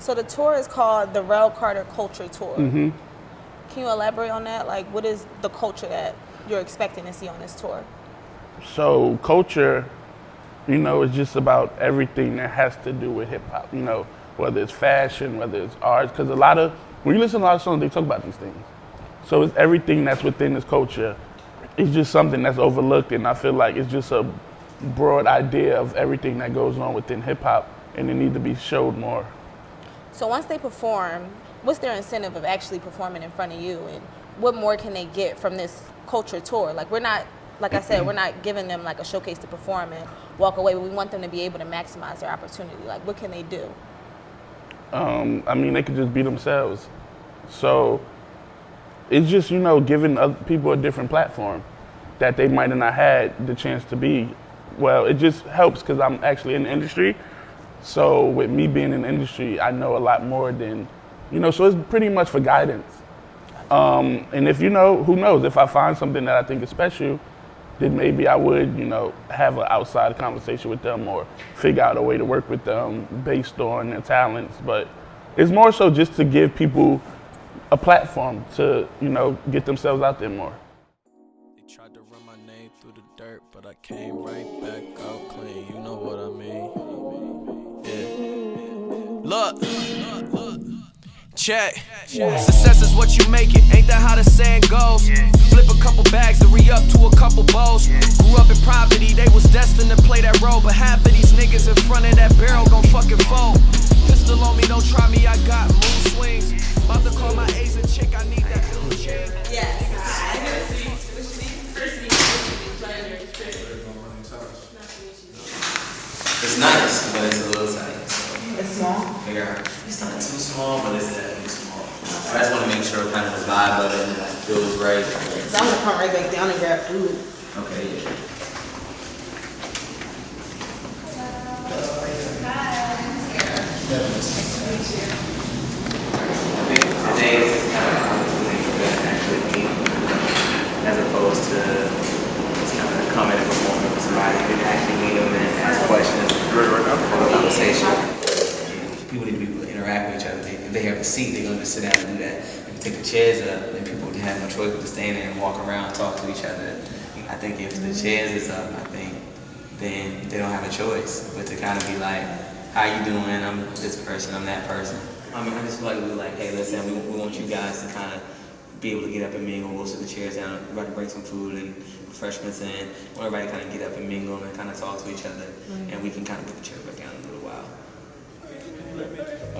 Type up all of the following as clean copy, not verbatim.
So the tour is called the Rel Carter Culture Tour. Mm-hmm. Can you elaborate on that? Like, what is the culture that you're expecting to see on this tour? So culture, you know, is just about everything that has to do with hip hop. You know, whether it's fashion, whether it's art, because when you listen to a lot of songs, they talk about these things. So it's everything that's within this culture. It's just something that's overlooked, and I feel like it's just a broad idea of everything that goes on within hip hop, and it needs to be showed more. So once they perform, what's their incentive of actually performing in front of you, and what more can they get from this culture tour? Like, we're not, like I said, we're not giving them like a showcase to perform and walk away, but we want them to be able to maximize their opportunity. Like, what can they do? I mean, they could just be themselves. So it's just, you know, giving other people a different platform that they might have not had the chance to be. Well, it just helps because I'm actually in the industry. So with me being in the industry, I know a lot more than, you know, so it's pretty much for guidance. And if, you know, who knows, if I find something that I think is special, then maybe I would, you know, have an outside conversation with them or figure out a way to work with them based on their talents. But it's more so just to give people a platform to, you know, get themselves out there more. They tried to run my name through the dirt, but I came right back out clean. You know what I mean? Yeah. Look. Check. Success is what you make it. Ain't that how the saying goes? Flip a couple bags and re-up to a couple bowls. Grew up in poverty, they was destined to play that role. But half of these niggas in front of that barrel gon' fucking fold. Pistol on me, don't try me, I got mood swings. About to call my A's a chick, I need that blue chick. It's nice, but it's a little tight. So It's small? yeah, it's not too small, but it's definitely small. I just want to make sure kind of the vibe of it feels right. So I'm gonna come right back down and grab food. Okay, yeah. I think today is kind of an opportunity for them to actually meet, as opposed to just kind of coming and performing for somebody. You can actually meet them and ask questions, have a conversation. People need to be able to interact with each other. If they have a seat, they're gonna just sit down and do that. If you take the chairs up, then people have no choice but to stand there and walk around, talk to each other. I think if the chairs is up, then they don't have a choice but to kind of be like, how you doing? I'm this person, I'm that person. I mean, I just feel like we're like, hey, listen, we want you guys to kind of be able to get up and mingle. We'll sit the chairs down. We're about to bring some food and refreshments in. Want everybody to kind of get up and mingle and kind of talk to each other. And we can kind of put the chairs back down in a little while.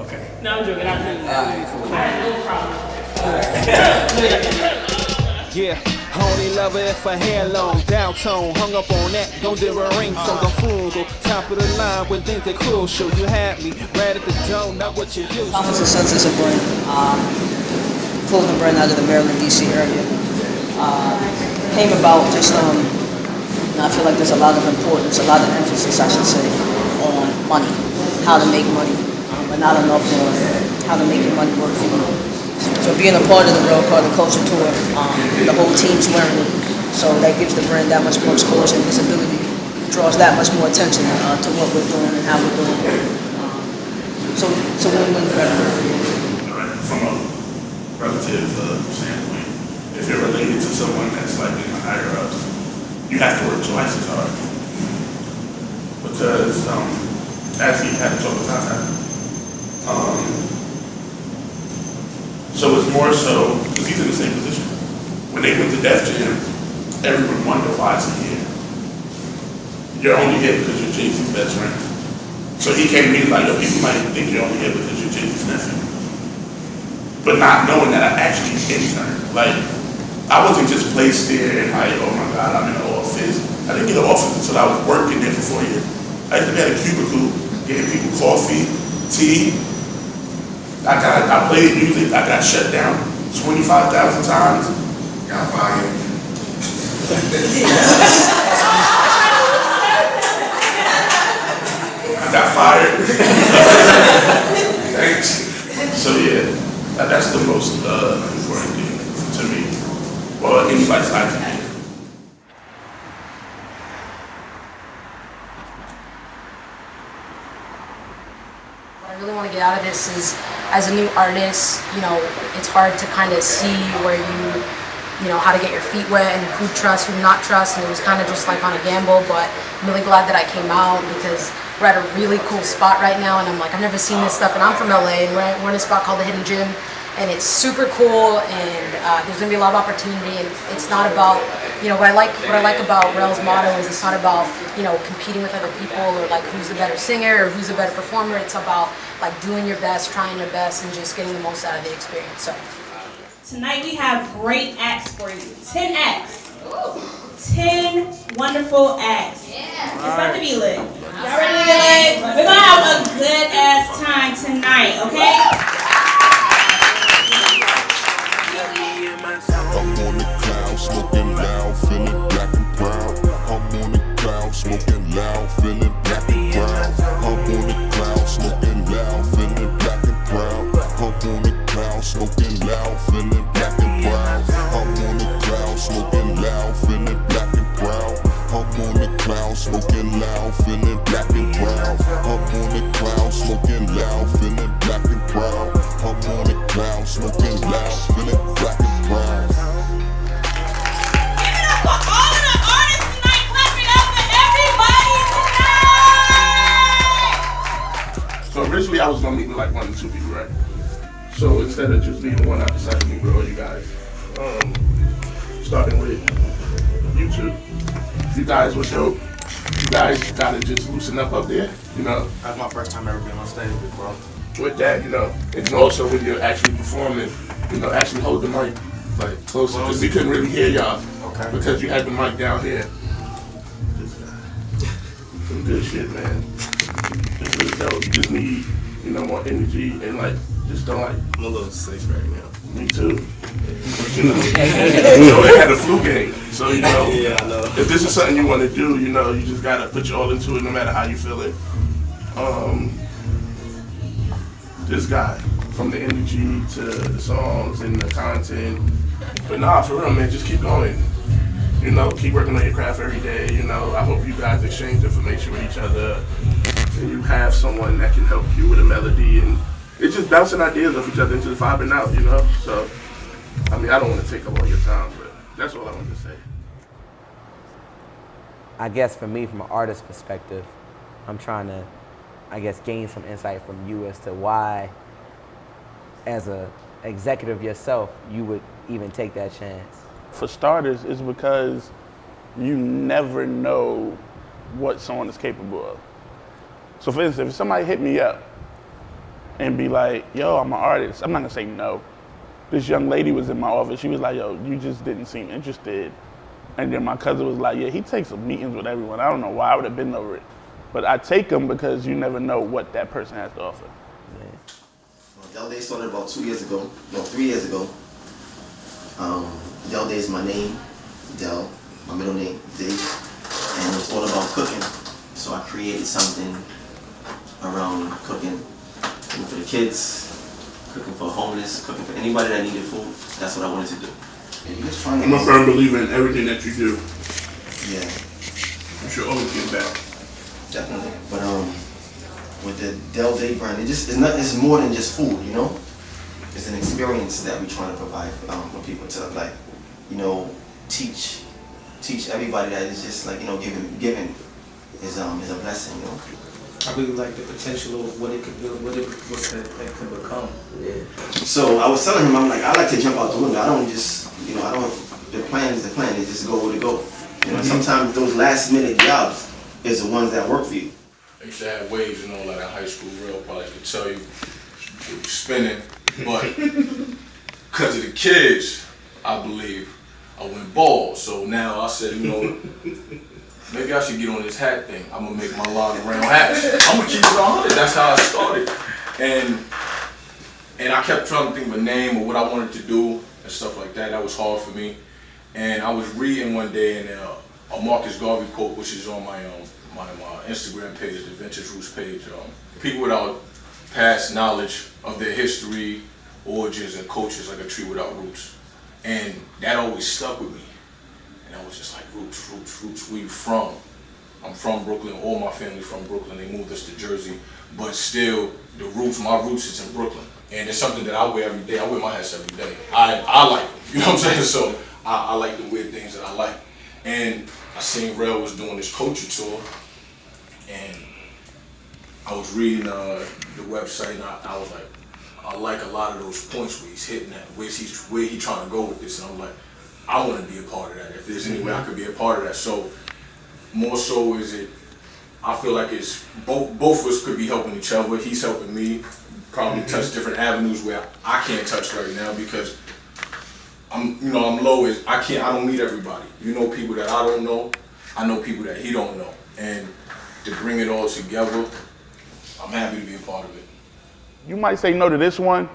Okay. No, I'm joking. I have no problem. Yeah, I only love her if her hair long, downtown, hung up on that, don't do a ring, so I'm frugal, top of the line when things are crucial. You had me right at the door, not what you used to. Opposite Sense is a brand, clothing brand out of the Maryland, D.C. area. Came about just, I feel like there's a lot of importance, a lot of emphasis, I should say, on money, how to make money, but not enough on how to make your money work for you. So being a part of the Rel Carter Culture Tour, the whole team's wearing it, so that gives the brand that much more exposure and visibility, draws that much more attention to what we're doing and how we're doing it. So win-win for everyone. From a relative standpoint, if you're related to someone that's like in the higher ups, you have to work twice as hard. Because as he had to talk about that, so it's more so, because he's in the same position. When they went to Def Jam, everyone wondered why is he here? You're only here because you're Jay-Z's best friend. So he came to me like, yo, people might think you're only here because you're Jay-Z's nephew. But not knowing that I actually interned. Like, I wasn't just placed there and like, oh my God, I'm in the office. I didn't get an office until I was working there for 4 years. I used to be at a cubicle, getting people coffee, tea. I played music, I got shut down 25,000 times. Got fired. I got fired. Thanks. So yeah, that's the most important thing to me. Well, any advice I can give. What I really want to get out of this is, as a new artist, you know, it's hard to kind of see where you know, how to get your feet wet and who trust, who not trust, and it was kind of just like on a gamble, but I'm really glad that I came out because we're at a really cool spot right now, and I'm like, I've never seen this stuff, and I'm from LA, and we're in a spot called the Hidden Gym, and it's super cool, and there's gonna be a lot of opportunity, and it's not about, you know, what I like about Rel's motto is it's not about, you know, competing with other people or like who's the better singer or who's the better performer. It's about like doing your best, trying your best, and just getting the most out of the experience. So tonight we have great acts for you. 10 acts. 10 wonderful acts. Yeah. It's about to be lit. Y'all ready to get lit? We're gonna have a good ass time tonight, okay? I'm on the cloud, smoking loud, feeling black and proud. I'm on the cloud, smoking loud, feeling black and proud. I'm on the cloud, smoking loud, feeling black and proud. I'm on the cloud, smoking loud, feeling black and proud. I'm on the cloud, smoking loud, feeling black and proud. I'm on the cloud, smoking loud, feeling black and proud. I'm on the cloud, smoking loud, feeling black and proud. I'm on the cloud, smoking loud, feeling black and proud. Give it up for all of the artists tonight. Clap it up for everybody tonight. So originally I was gonna meet with like 1 or 2 people, right? So instead of just meeting one, I decided to meet with all you guys. Starting with you two. You guys were dope. You guys gotta just loosen up there, you know? That's my first time ever being on stage with bro. With that, you know, and also when you're actually performing, you know, actually hold the mic like closer, because we couldn't really hear y'all. Okay. Because you had the mic down here. Some good shit, man. It's really dope. You just need, you know, more energy and like, just don't like. I'm a little sick right now. Me too. You know, they had a flu game, so you know, yeah, I know. If this is something you want to do, you know, you just gotta put your all into it, no matter how you feel it. This guy, from the energy to the songs and the content, but nah, for real, man, just keep going. You know, keep working on your craft every day. You know, I hope you guys exchange information with each other, and you have someone that can help you with a melody, and it's just bouncing ideas off each other and just vibing out, you know. So, I mean, I don't want to take up all your time, but that's all I wanted to say. I guess for me, from an artist perspective, I'm trying to, I guess, gain some insight from you as to why, as a executive yourself, you would even take that chance. For starters, it's because you never know what someone is capable of. So for instance, if somebody hit me up and be like, yo, I'm an artist, I'm not gonna say no. This young lady was in my office, she was like, yo, you just didn't seem interested. And then my cousin was like, yeah, he takes some meetings with everyone. I don't know why I would have been over it. But I take them because you never know what that person has to offer. Del Day started about 3 years ago. Del Day is my name, Del, my middle name, Dave, and it's all about cooking. So I created something around cooking for the kids, cooking for homeless, cooking for anybody that needed food. That's what I wanted to do. I'm a firm believer in everything that you do. Yeah. You should always give back. Definitely. But with the Del Day brand, it's more than just food, you know? It's an experience that we're trying to provide for people to, like, you know, teach everybody that it's just like, you know, giving is a blessing, you know? I really like the potential of what it could build, what it could become. Yeah. So I was telling him, I'm like, I like to jump out the window. I don't just, you know, the plan is the plan. They just go where to go. You know, sometimes those last minute jobs is the ones that work for you. I used to have waves, you know, like in high school, real probably could tell you, spinning, but because of the kids, I believe, I went bald. So now I said, you know, maybe I should get on this hat thing. I'm gonna make my line around hats. I'm gonna keep it 100. That's how I started. And I kept trying to think of a name or what I wanted to do and stuff like that. That was hard for me. And I was reading one day and a Marcus Garvey quote, which is on my my Instagram page, the Vintage Roots page. People without past knowledge of their history, origins, and cultures like a tree without roots. And that always stuck with me. And I was just like, roots, roots, roots, where you from? I'm from Brooklyn. All my family's from Brooklyn. They moved us to Jersey, but still, my roots is in Brooklyn. And it's something that I wear every day. I wear my hats every day. I like them, you know what I'm saying? So I like to wear things that I like. And I seen Rel was doing this culture tour, and I was reading the website, and I was like, I like a lot of those points where he's hitting at, where he's trying to go with this, and I'm like, I want to be a part of that. If there's any way I could be a part of that. So more so is it, I feel like it's both of us could be helping each other. He's helping me probably touch different avenues where I can't touch right now because I'm low as I don't meet everybody. You know people that I don't know. I know people that he don't know. And to bring it all together, I'm happy to be a part of it. You might say no to this one,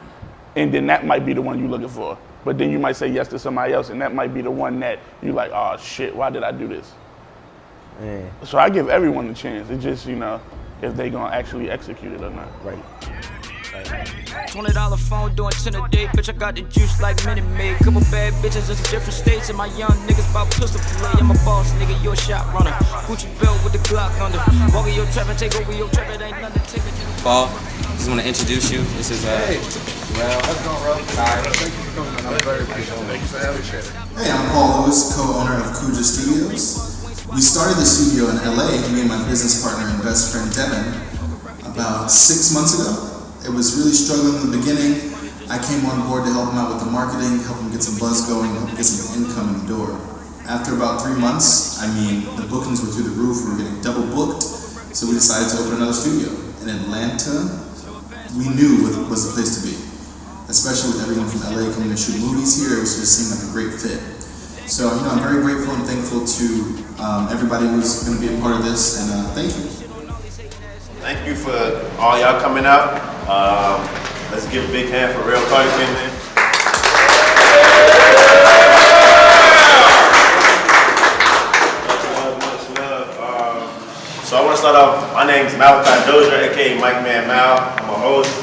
and then that might be the one you're looking for. But then you might say yes to somebody else, and that might be the one that you're like, oh shit, why did I do this? Yeah. So I give everyone a chance. It's just, if they gonna actually execute it or not. Right. $20 phone doing 10 a day, bitch. I got the juice like Minute Maid. Couple bad bitches in some different states, and my young niggas bout pistol play. I'm a boss, nigga, you a shot runner. Gucci belt with the Glock under. Walk in your trap and take over your trap. It ain't nothing to take it. Paul, just want to introduce you. This is Hey, how's it going, bro? Hi. Thank you for coming. I'm very appreciative. Thank you for having me. Hey, I'm Paul Houze, co-owner of Houze Studios. We started the studio in LA, me and my business partner and best friend Devin, about 6 months ago. It was really struggling in the beginning. I came on board to help him out with the marketing, help him get some buzz going, help him get some income in the door. After about 3 months, the bookings were through the roof, we were getting double booked, so we decided to open another studio. In Atlanta, we knew it was the place to be. Especially with everyone from LA coming to shoot movies here, it just seemed like a great fit. So, I'm very grateful and thankful to everybody who's going to be a part of this, and thank you. Thank you for all y'all coming out. Let's give a big hand for Real Cardi, man. Much love. So I want to start off. My name's Malachi Dozier, aka Mike Man Mal. I'm a host,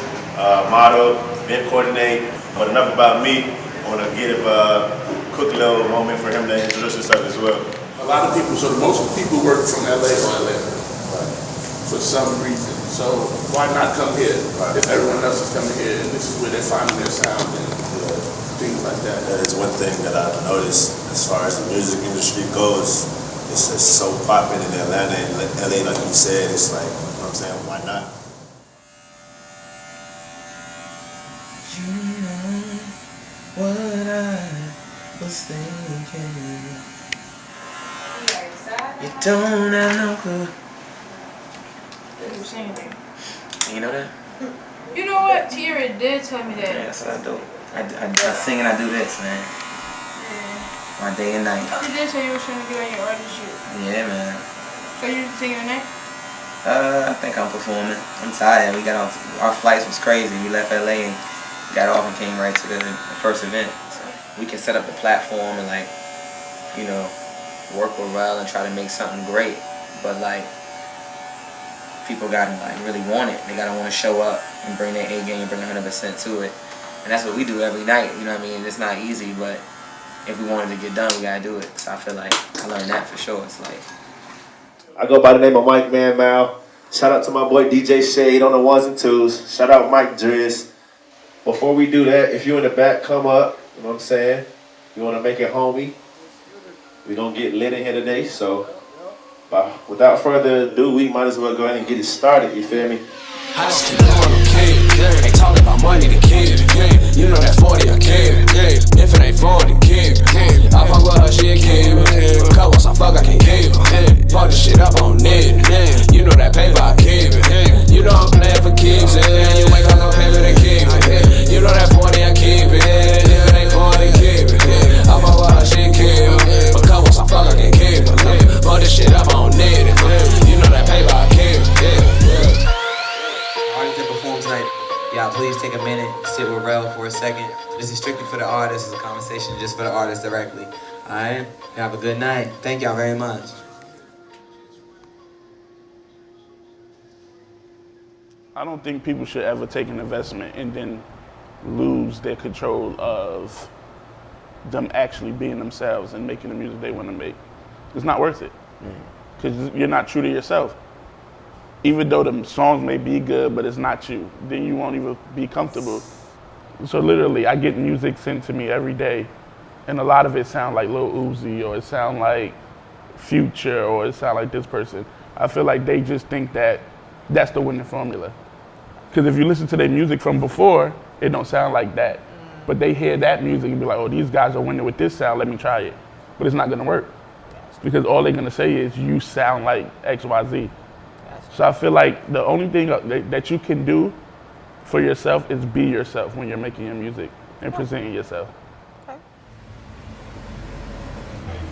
model, event coordinator. But enough about me. I want to give a quick little moment for him to introduce himself as well. A lot of people, so most people work from LA or Atlanta for some reason. So why not come here if everyone else is coming here and this is where they're finding their sound and things like that? That is one thing that I've noticed as far as the music industry goes. It's just so popping in Atlanta and LA, like you said. It's like, you know what I'm saying, why not? You know what I was thinking. You don't have no clue. You know that? You know what? Tierra did tell me that. Yeah, that's what I do. I sing and I do this, man. My day and night. You did say you were trying to get on your artist shit. Yeah, man. So you're singing tonight? I think I'm performing. I'm tired. We got off. Our flights was crazy. We left LA and got off and came right to the first event. So we can set up the platform and work with Rel and try to make something great. But people gotta really want it. They gotta want to show up and bring their A game, bring 100% to it. And that's what we do every night. You know what I mean? It's not easy, but if we wanted to get done, we gotta do it. So I feel like I learned that for sure. It's I go by the name of Mike Man Mal. Shout out to my boy DJ Shade on the ones and twos. Shout out Mike Driz. Before we do that, if you in the back, come up. You know what I'm saying? You want to make it homie? We're going to get lit in here today. So without further ado, we might as well go ahead and get it started. You feel me? I just keep blowing them king. Ain't talking about money, the king. You know that 40 I came. If it ain't 40, king. I fuck with her, she a king. Cause once I fuck, I can't keep her. Fuck this shit up on it. You know that paper I keep it. You know I'm playing for keeps. You ain't got no paper to keep it. You know that 40 I keep it. If it ain't 40, keep it. I fuck with her, she a king. Cause once I fuck, I can't keep her. Fuck this shit up on it. You know that paper I keep it. artists that perform tonight, y'all please take a minute, sit with Rel for a second. This is strictly for the artists. It's a conversation just for the artists directly. Alright? Have a good night. Thank y'all very much. I don't think people should ever take an investment and then lose their control of them actually being themselves and making the music they want to make. It's not worth it. because you're not true to yourself. Even though the songs may be good, but it's not you, then you won't even be comfortable. So literally, I get music sent to me every day, and a lot of it sound like Lil Houze, or it sound like Future, or it sound like this person. I feel like they just think that that's the winning formula. Because if you listen to their music from before, it don't sound like that. But they hear that music and be like, oh, these guys are winning with this sound, let me try it. But it's not gonna work. Because all they're gonna say is, you sound like X, Y, Z. So I feel like the only thing that you can do for yourself is be yourself when you're making your music and presenting yourself.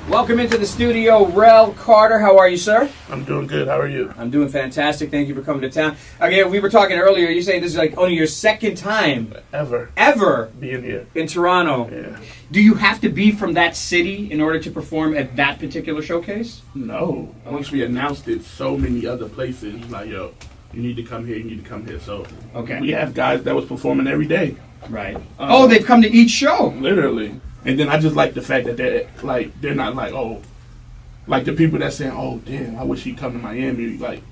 Welcome into the studio, Rel Carter. How are you, sir? I'm doing good. How are you? I'm doing fantastic. Thank you for coming to town. Again, we were talking earlier. You're saying this is like only your second time ever being here in Toronto. Yeah. Do you have to be from that city in order to perform at that particular showcase? No. Once we announced it, so many other places like, yo, you need to come here. You need to come here. So okay, we have guys that was performing every day. Right. They've come to each show. Literally. And then I just like the fact that they're not like, oh, like the people that saying, oh, damn, I wish he'd come to Miami. Like,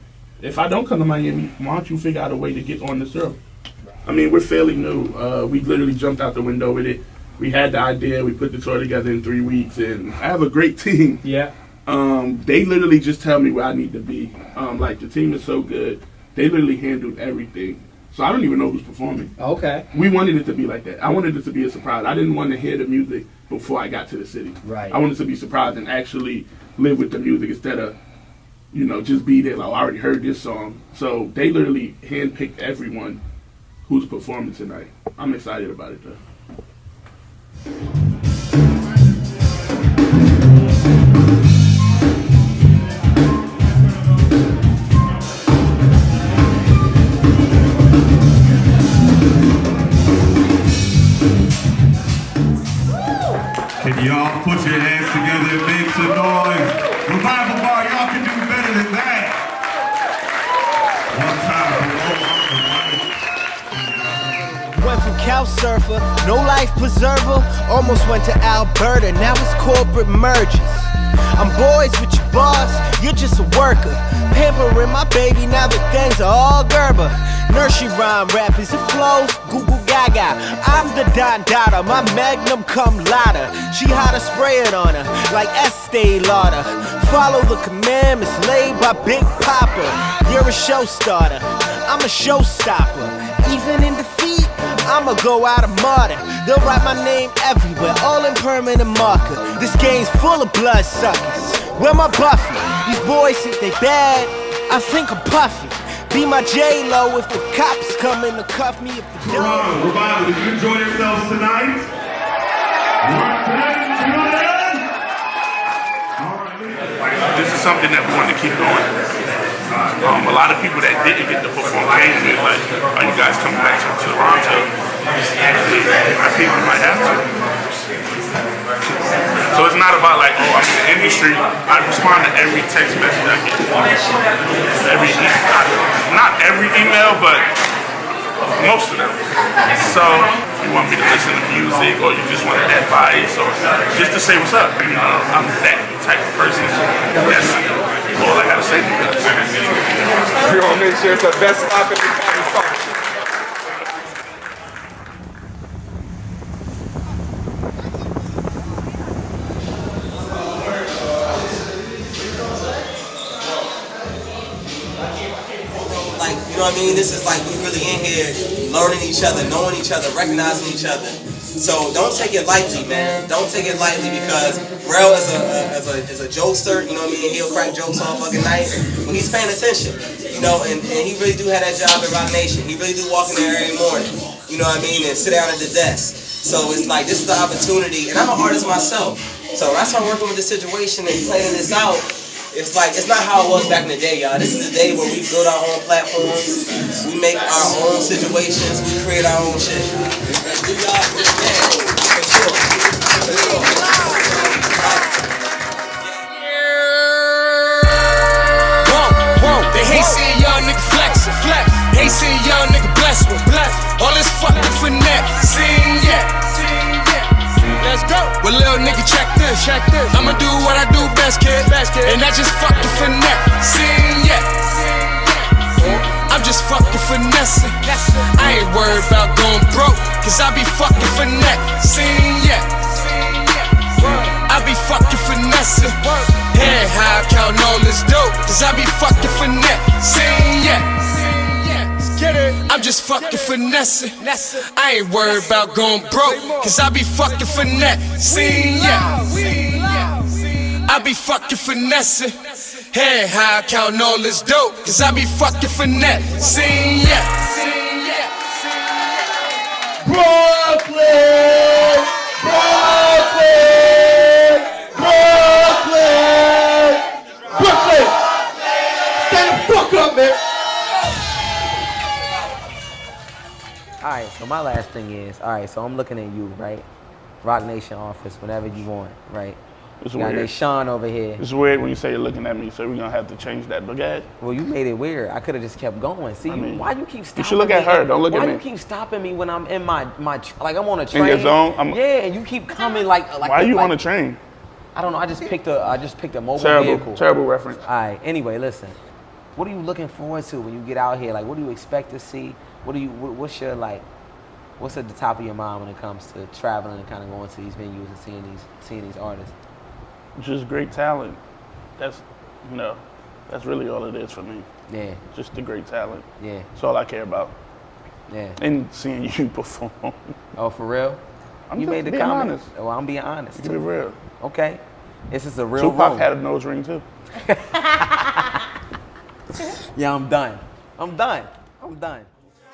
if I don't come to Miami, why don't you figure out a way to get on the show? I mean, we're fairly new. We literally jumped out the window with it. We had the idea. We put the tour together in 3 weeks, and I have a great team. Yeah. They literally just tell me where I need to be. Like, the team is so good. They literally handled everything. So I don't even know who's performing. Okay. We wanted it to be like that. I wanted it to be a surprise. I didn't want to hear the music before I got to the city. Right. I wanted to be surprised and actually live with the music instead of, just be there like, oh, I already heard this song. So they literally handpicked everyone who's performing tonight. I'm excited about it, though. Can y'all put your hands together and make some noise? Revival Bar, y'all can do better than that. One time. Went from couch surfer, no life preserver, almost went to Alberta, now it's corporate mergers. I'm boys with your boss, you're just a worker. Pampering my baby, now the things are all Gerber. Nursery rhyme rappers, it flows, Google Gaga. I'm the Don Dada, my magnum cum laude. She how to spray it on her, like Estee Lauder. Follow the commandments laid by Big Papa. You're a show starter, I'm a showstopper. Even in defeat, I'ma go out a martyr. They'll write my name everywhere, all in permanent marker. This game's full of blood suckers. Where my Buffy? These boys think they bad, I think I'm puffy. Be my J-Lo if the cops come in to cuff me if the Toronto, Revival, did you enjoy yourselves tonight? This is something that we want to keep going. A lot of people that didn't get to perform came to me like, are you guys coming back to Toronto? I think we might have to. So it's not about like, oh, I'm in the industry. I respond to every text message I get. Not every email, but most of them. So you want me to listen to music, or you just want advice, or just to say what's up. I'm that type of person. That's all I gotta say to you guys. We're gonna make sure it's the best stop in the county park. Like, you know what I mean? This is like we really in here learning each other, knowing each other, recognizing each other. So don't take it lightly, man. Don't take it lightly because Rel is a jokester, you know what I mean? He'll crack jokes all fucking night. But he's paying attention, and he really do have that job at Rock Nation. He really do walk in there every morning, you know what I mean, and sit down at the desk. So it's like, this is the opportunity, and I'm an artist myself. So when I start working with this situation and planning this out, it's like, it's not how it was back in the day, y'all. This is the day where we build our own platforms, we make our own situations, we create our own shit. Do y'all, man, for sure. They hate seeing young nigga flexin', hate seeing young nigga blessed with all this fucking finesse. Sing yeah. Let's go. Well, little nigga, check this. I'ma do what I do best, kid. And I just fucking finessing, yeah. I'm just fucking finessing. I ain't worried about going broke, cause I be fucking finessing, yeah. I be fucking finessing. Head high, counting all this dope, cause I be fucking finessing, yeah. I'm just fucking finessing. I ain't worried about going broke, cause I be fucking finessing, yeah. I be fucking finessing. Head high, counting all this dope, cause I be fucking finessing, yeah. Brooklyn! Brooklyn! Brooklyn! Brooklyn! Stand the fuck up, man! Alright, so my last thing is, alright, so I'm looking at you, right? Rock Nation office, whenever you want, right? It's you got weird. Sean over here. It's weird when you say you're looking at me, so we're gonna have to change that. Look at. Well, you made it weird. I could have just kept going. See, why you keep stopping me? You should look at her. Don't look at me. Why you keep stopping me when I'm in my like I'm on a train? In your zone? Yeah, and you keep coming like. Why are you on a train? I don't know. I just picked a mobile Terrible, vehicle. terrible reference. All right. Anyway, listen. What are you looking forward to when you get out here? Like, what do you expect to see? What's your like? What's at the top of your mind when it comes to traveling and kind of going to these venues and seeing these artists? Just great talent. That's really all it is for me. Yeah. Just the great talent. Yeah. That's all I care about. Yeah. And seeing you perform. Oh, for real? I'm you just made the being comment. honest. Well, I'm being honest. You can be real. Okay. This is a real Tupac room. had a nose ring too. Yeah, I'm done.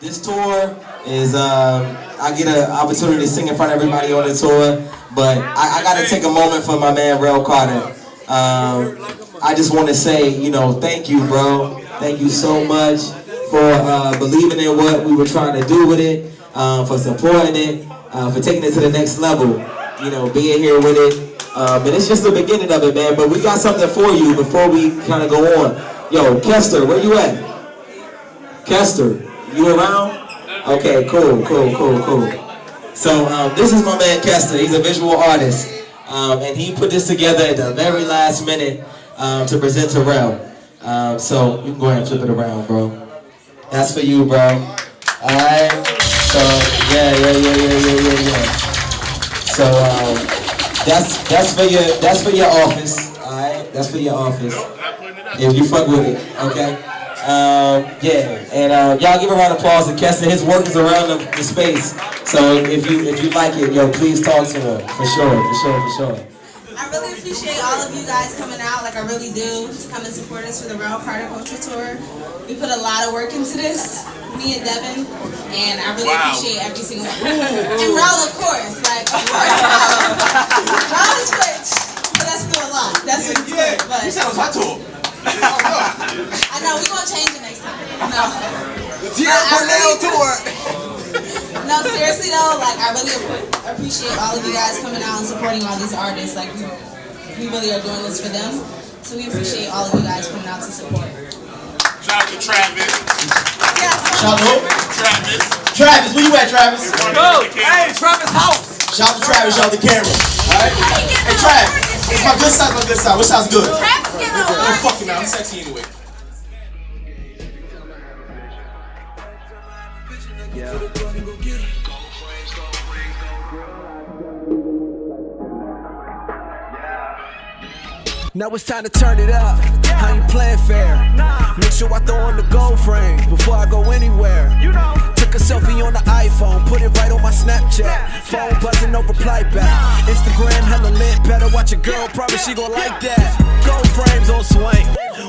This tour is, I get an opportunity to sing in front of everybody on the tour, but I gotta take a moment for my man, Rel Carter. I just want to say, thank you, bro. Thank you so much for believing in what we were trying to do with it, for supporting it, for taking it to the next level, being here with it. And it's just the beginning of it, man, but we got something for you before we kind of go on. Yo, Kester, where you at? Kester, you around? Okay, cool. So this is my man Kester. He's a visual artist, and he put this together at the very last minute to present to Rel. So you can go ahead and flip it around, bro. That's for you, bro. All right. So yeah. So that's for your office. All right. That's for your office. If you fuck with it, okay. And y'all give a round of applause to Kester. His work is around the space. So if you like it, please talk to him for sure. I really appreciate all of you guys coming out, like I really do, to come and support us for the Rel Carter Culture Tour. We put a lot of work into this, me and Devin, and I really appreciate every single one. And Rel, of course, Rel is rich, but that's still a lot. That's what it's good. But You said it was my tour. I know, we're gonna change it next time. No. Tour. No, seriously though, I really appreciate all of you guys coming out and supporting all these artists. We really are doing this for them. So we appreciate all of you guys coming out to support. Shout out to Travis. Shout out to Travis. Travis, where you at, Travis? Go. Hey, Travis House. Shout out to Travis, shout out to camera. All right. Hey, Travis, it's my good side, What sounds good? Oh, fuck you, man. I'm sexy anyway. Now it's time to turn it up. I ain't playing fair. Make sure I throw on the gold frame before I go anywhere. Took a selfie on the iPhone, put it right on my Snapchat. Phone buzzing, no reply back. Instagram hella lit, better watch your girl, probably she gon' like that. Gold frames on swing,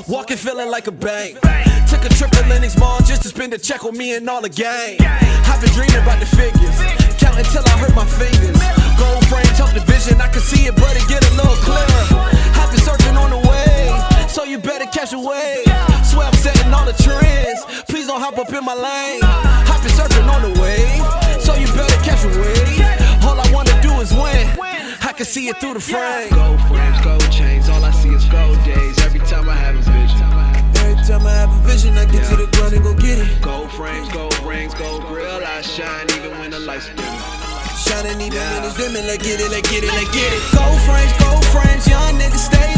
walking feeling like a bank. Took a trip to Lennox Mall just to spend a check on me and all the gang. I've been dreaming about the figures, counting till I hurt my fingers. Gold frames help the vision, I can see it, but it get a little clearer. I've been surfing on the wave, so you better catch a wave. Swear I'm setting all the trends, please don't hop up in my lane. I've been surfing on the wave, so you better catch a wave. All I wanna do is win, I can see it through the frame. Gold frames, gold chains, all I see is gold days. Every time I have a vision. Every time I have a vision, I get to the ground and go get it. Gold frames, gold rings, gold grill, I shine even when the lights dim. Shining even when it's dimming, let's get it. Gold frames, young niggas stay